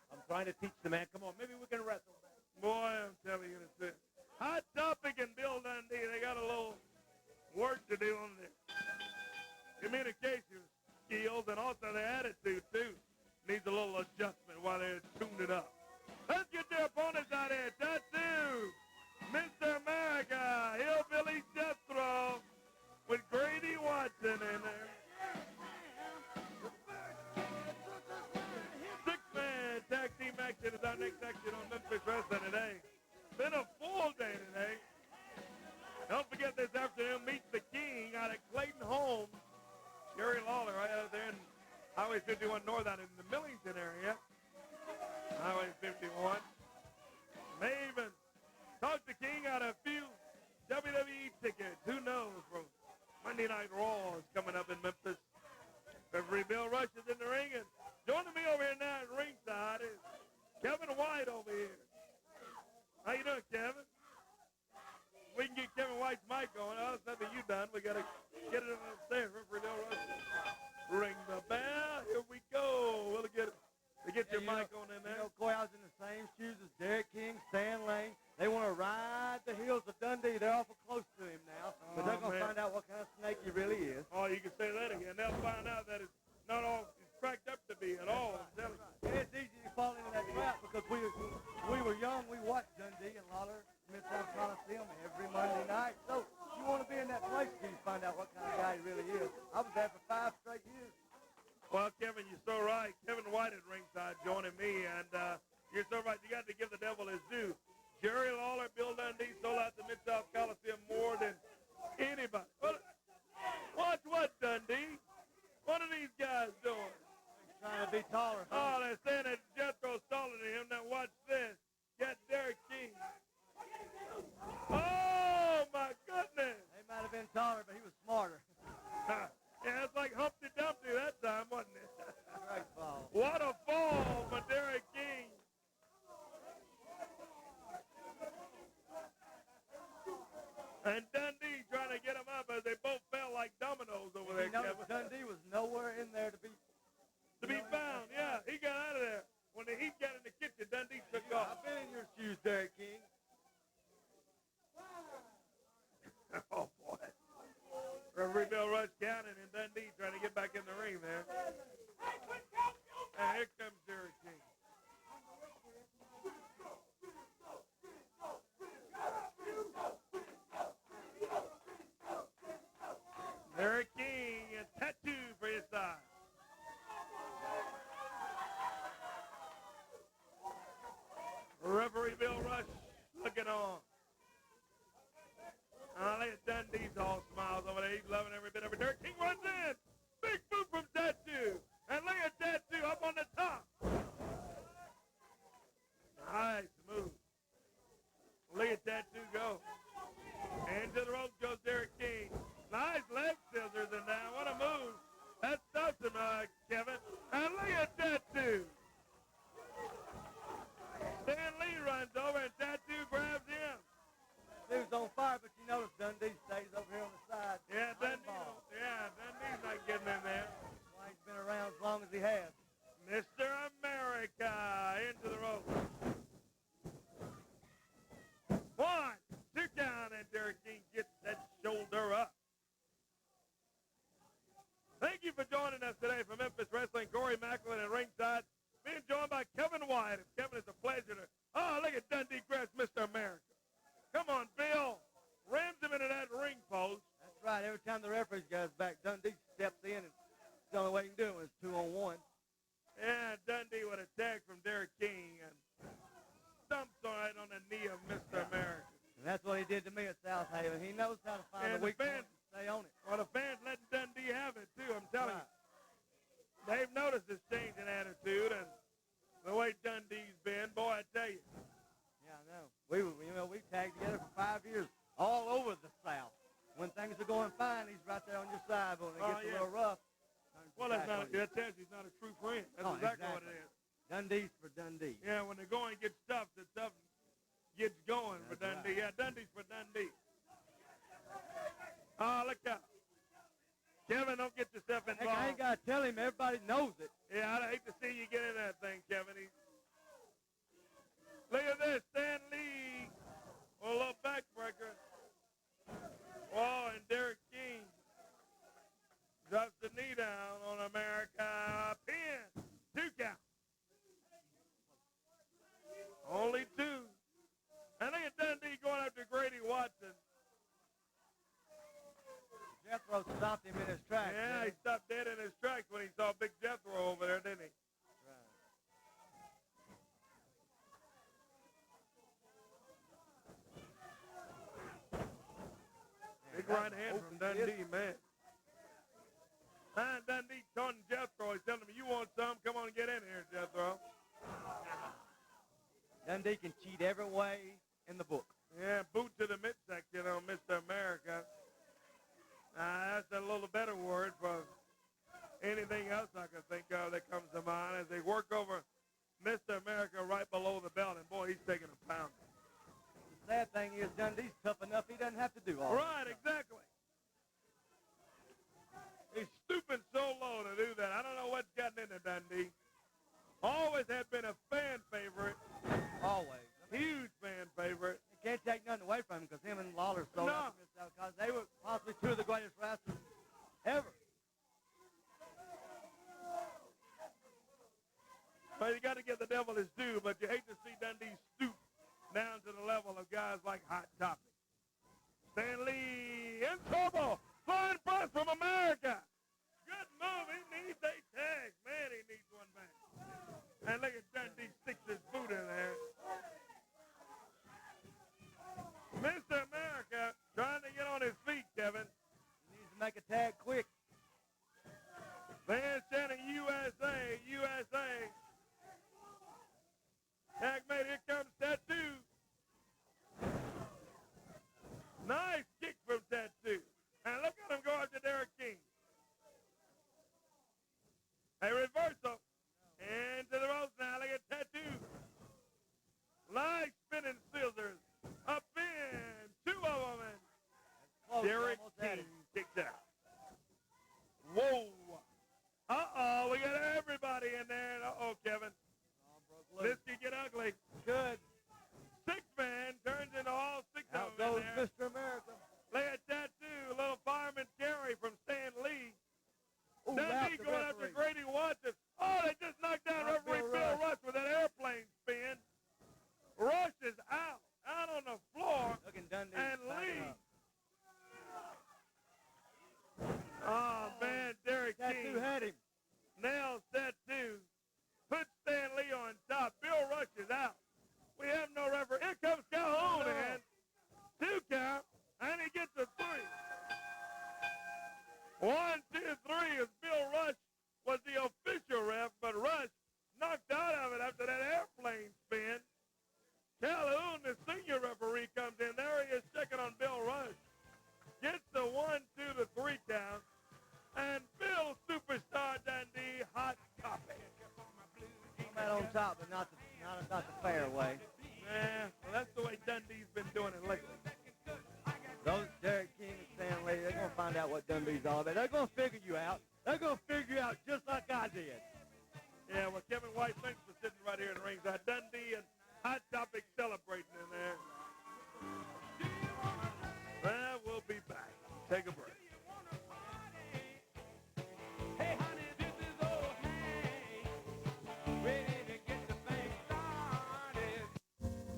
I'm trying to teach the man. Come on, maybe we can wrestle. Boy, I'm telling you, it's it. Hot Topic and Bill Dundee, they got a little work to do on their communication skills and also their attitude, too. Needs a little adjustment while they're tuned it up. Let's get their opponents out here. Tattoo, Mr. America, Hillbilly Jethro with Grady Watson in there. Six-man tag team action is our next action on Memphis Wrestling today. Been a full day today. Don't forget this afternoon, Meet the King out at Clayton Homes. Jerry Lawler right out there in Highway 51 North out in the Millington area. Highway 51. Maven. Talk to King out a few WWE tickets. Who knows? From Monday Night Raw is coming up in Memphis. Referee Bill Rush is in the ring. And joining me over here now at ringside is Kevin White over here. How you doing, Kevin? We can get Kevin White's mic going. Oh, that's nothing you done. We got to get it upstairs. Referee Bill Rush. Ring the bell. Here we go. We'll get it. To get your mic on in there. You know, Corey, I was in the same shoes as Derek King, Stan Lane. They want to ride the heels of Dundee. They're awful close to him now. But they're going to find out what kind of snake he really is. Oh, you can say that again. They'll find out that it's not all it's cracked up to be at all. I'm telling you. And it's easy to fall into that trap because we were young. We watched Dundee and Lawler, Midtown Coliseum every Monday night. So you want to be in that place till you find out what kind of guy he really is. I was there for 5 straight years. Well, Kevin, you're so right. Kevin White at ringside joining me, and you're so right. You got to give the devil his due. Jerry Lawler, Bill Dundee sold out the Mid-South Coliseum more than anybody. Watch what, Dundee? What are these guys doing? Trying to be taller. Oh, they're saying that Jethro's taller than him. Now watch this. Got Derek King. Oh, my goodness. They might have been taller, but he was smarter. Yeah, it's like Humpty Dumpty that time, wasn't it? Great fall. What a fall for Derek King. there, You notice Kevin. Dundee was nowhere in there to be found, yeah. He got out of there. When the Heat got in the kitchen, Dundee took off. I've been in your shoes, Derek King. Oh, boy. Referee Bill Rush counting, and Dundee trying to get back in the ring there. And here comes Derek King. Derek King, a tattoo for his side. Referee Bill Rush looking on. Look at Dundee's all smiles over there. He's loving every bit of it. Derek King runs in. Big boot from Tattoo. And look at Tattoo up on the top. Nice move. Look at Tattoo go. Into the ropes goes Derek King. Nice leg scissors and down. What a move. That stops him, Kevin. And look at Tattoo. Stan Lee runs over and Tattoo grabs him. Dude's on fire, but you notice Dundee stays over here on the side. Yeah, Dundee's not getting in there. Why he's been around as long as he has. Mr. America into the rope. 1, 2 down, and Derek King gets that shoulder up. Thank you for joining us today from Memphis Wrestling. Corey Macklin at ringside. Being joined by Kevin Wyatt. Kevin, it's a pleasure to... Oh, look at Dundee grabs Mr. America. Come on, Bill. Rams him into that ring post. That's right. Every time the referee goes back, Dundee steps in, and the only way he can do it is 2-on-1. Yeah, Dundee with a tag from Derek King and stumps right on the knee of Mr. America. And that's what he did to me at South Haven. He knows how to find And the weak fans, point and stay on it. Well, the fans letting Dundee have it, too. I'm telling you. They've noticed his change in attitude and the way Dundee's been. Boy, I tell you. Yeah, I know. We tagged together for 5 years all over the South. When things are going fine, he's right there on your side. But when it gets a little rough, Well, that tells you he's not a true friend. That's exactly what it is. Dundee's for Dundee. Yeah, when the going gets tough, the tough gets going for Dundee. Right. Yeah, Dundee's for Dundee. Oh, look out. Kevin, don't get yourself involved. Heck, I ain't got to tell him. Everybody knows it. Yeah, I'd hate to see you get in that thing, Kevin. Look at this. Stan Lee. A little backbreaker. Oh, and Derek King drops the knee down on America. Pin. 2 count. Only 2. And look at Dundee going after Grady Watson. Jethro stopped him in his tracks. Yeah, he stopped dead in his tracks when he saw Big Jethro over there, didn't he? Right. Big right hand from Dundee, man. And Dundee taunting Jethro. He's telling him, you want some? Come on and get in here, Jethro. Dundee can cheat every way in the book. Yeah, boot to the midsection on Mr. America. That's a little better word for anything else I can think of that comes to mind as they work over Mr. America right below the belt. And, boy, he's taking a pound. The sad thing is Dundee's tough enough he doesn't have to do all Right, that. Exactly. He's stooping so low to do that. I don't know what's gotten into Dundee. Always had been a fan favorite. Always. Huge fan favorite. You can't take nothing away from him because him and Lawler sold out because they were possibly 2 of the greatest wrestlers ever. Well, you got to give the devil his due, but you hate to see Dundee stoop down to the level of guys like Hot Topic. Stan Lee in trouble. Flying press from America. Good move. He needs a tag. Man, he needs one back. And look at Dundee sticks his boot in there. Mr. America trying to get on his feet, Kevin. He needs to make a tag quick. Fans chanting USA, USA. Tag made, here comes Tattoo. Nice kick from Tattoo. And look at him go after Derek King. A reversal. Into the ropes now. Look at Tattoo. Nice spinning scissors. Up in. 2 of them. And Derek King kicks out. top, but not the fair way. Nah, well, that's the way Dundee's been doing it lately. Those Derek King and Stan Lee, they're going to find out what Dundee's all about. They're going to figure you out. They're going to figure you out just like I did. Yeah, well, Kevin White, thanks for sitting right here in the ringside. Dundee and Hot Topic celebrating in there. Well, we'll be back. Take a break. Hey, honey, this is old Hank, ready to get the thing started.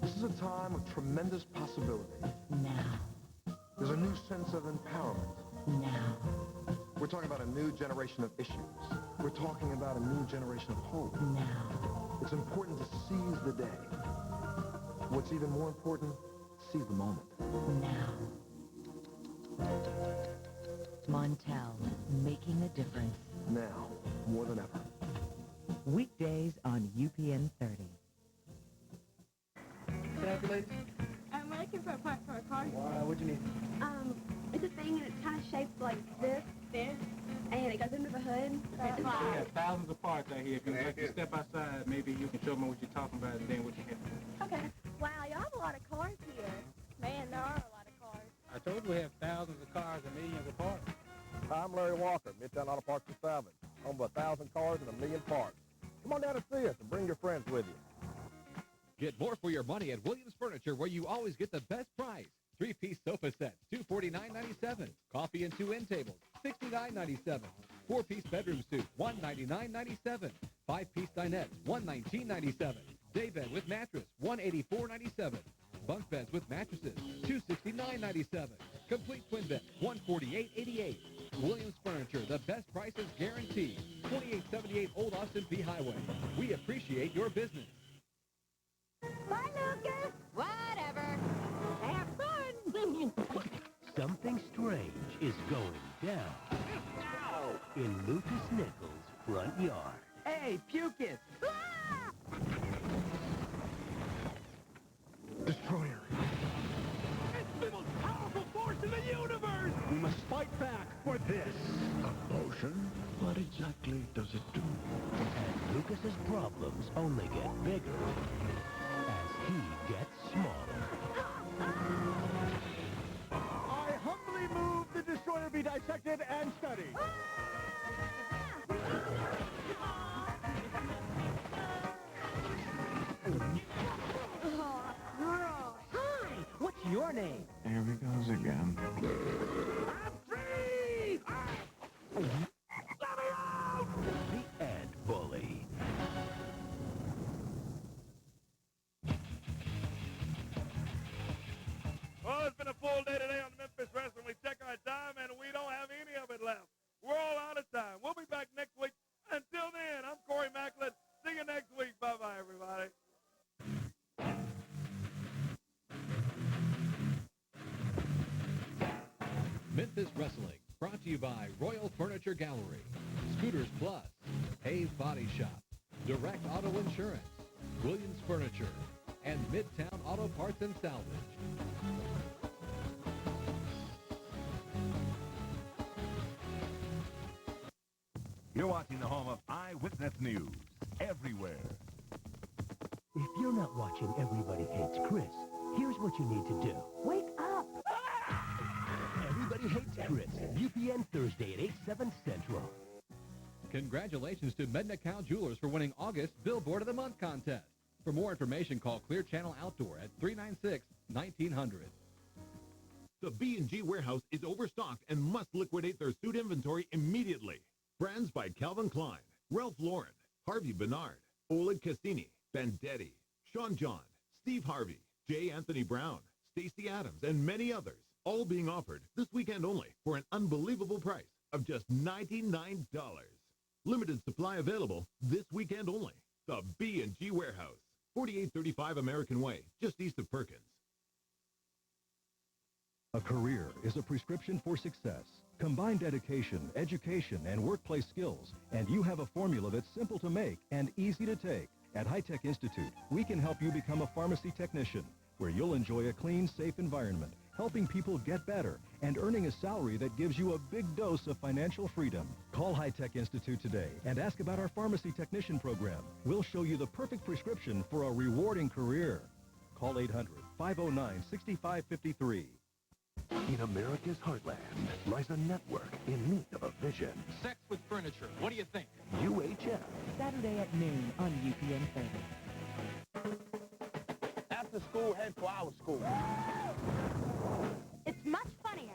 This is a time of tremendous possibility. Now. There's a new sense of empowerment. Now. We're talking about a new generation of issues. We're talking about a new generation of hope. Now. It's important to seize the day. What's even more important, seize the moment. Now. Montel, making a difference. Now, more than ever. Weekdays on UPN 30. Can I help you, ladies? I'm looking for a part for a car. Why? What'd you need? It's a thing and it's kind of shaped like this, and it goes under the hood. We have thousands of parts out here. If you'd like to step outside, maybe you can show me what you're talking about and then what you can. Okay. Wow, y'all have a lot of cars here. Man, there are a lot of cars. I told you we have thousands of cars and millions of parts. Hi, I'm Larry Walker, Midtown Auto Parts and Salvage. Home of 1,000 cars and 1 million parts. Come on down and see us and bring your friends with you. Get more for your money at Williams Furniture, where you always get the best price. 3-piece sofa sets, $249.97. Coffee and 2 end tables, $69.97. 4-piece bedroom suite, $199.97. 5-piece dinettes, $119.97. Day bed with mattress, $184.97. Bunk beds with mattresses, $269.97. Complete twin bed, $148.88. Williams Furniture, the best prices guaranteed. 2878 Old Austin P Highway. We appreciate your business. Bye, Lucas. Whatever. Have fun. Something strange is going down in Lucas Nichols' front yard. Hey, Pukus! Destroyer. It's the most powerful force in the universe! We must fight back for this. A potion? What exactly does it do? And Lucas's problems only get bigger as he gets smaller. I humbly move the Destroyer be dissected and studied. Hi, what's your name? Here he goes again. I'm free! Let me out! The Ant Bully. Well, it's been a full day today on Memphis Wrestling. We check our time, and we don't have any of it left. We're all out of time. We'll be back next week. Until then, I'm Corey Macklin. See you next week. Bye-bye, everybody. Memphis Wrestling, brought to you by Royal Furniture Gallery, Scooters Plus, Hayes Body Shop, Direct Auto Insurance, Williams Furniture, and Midtown Auto Parts and Salvage. You're watching the home of Eyewitness News, everywhere. If you're not watching Everybody Hates Chris, here's what you need to do. Wake up! Everybody Hates Chris, UPN Thursday at 8, 7 Central. Congratulations to Mednacow Jewelers for winning August Billboard of the Month contest. For more information, call Clear Channel Outdoor at 396-1900. The B&G warehouse is overstocked and must liquidate their suit inventory immediately. Brands by Calvin Klein, Ralph Lauren, Harvey Bernard, Oleg Cassini, Vendetti, Sean John, Steve Harvey, J. Anthony Brown, Stacey Adams, and many others, all being offered this weekend only for an unbelievable price of just $99. Limited supply available this weekend only. The B&G Warehouse, 4835 American Way, just east of Perkins. A career is a prescription for success. Combine dedication, education, and workplace skills, and you have a formula that's simple to make and easy to take. At High Tech Institute, we can help you become a pharmacy technician, where you'll enjoy a clean, safe environment helping people get better, and earning a salary that gives you a big dose of financial freedom. Call High Tech Institute today and ask about our pharmacy technician program. We'll show you the perfect prescription for a rewarding career. Call 800-509-6553. In America's heartland lies a network in need of a vision. Sex with furniture. What do you think? UHF. Saturday at noon on UPN 30. After school, head for our school. It's much funnier.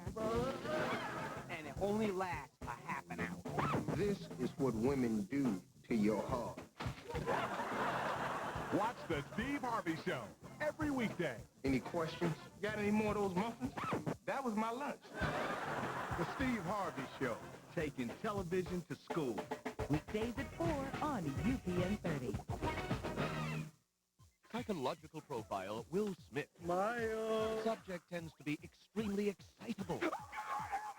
And it only lasts a half an hour. This is what women do to your heart. Watch the Steve Harvey Show every weekday. Any questions? Got any more of those muffins? That was my lunch. The Steve Harvey Show, taking television to school. Weekdays at 4 on UPN 30. Psychological profile, Will Smith. Subject tends to be extremely excitable,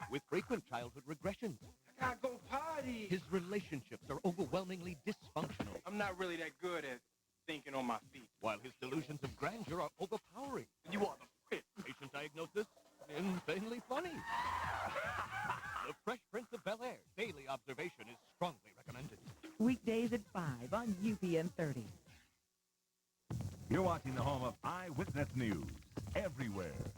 with frequent childhood regressions. I gotta go party. His relationships are overwhelmingly dysfunctional. I'm not really that good at thinking on my feet. While his delusions of grandeur are overpowering. You are the fit. Patient diagnosis, insanely funny. The Fresh Prince of Bel-Air. Daily observation is strongly recommended. Weekdays at 5 on UPN 30. You're watching the home of Eyewitness News. Everywhere.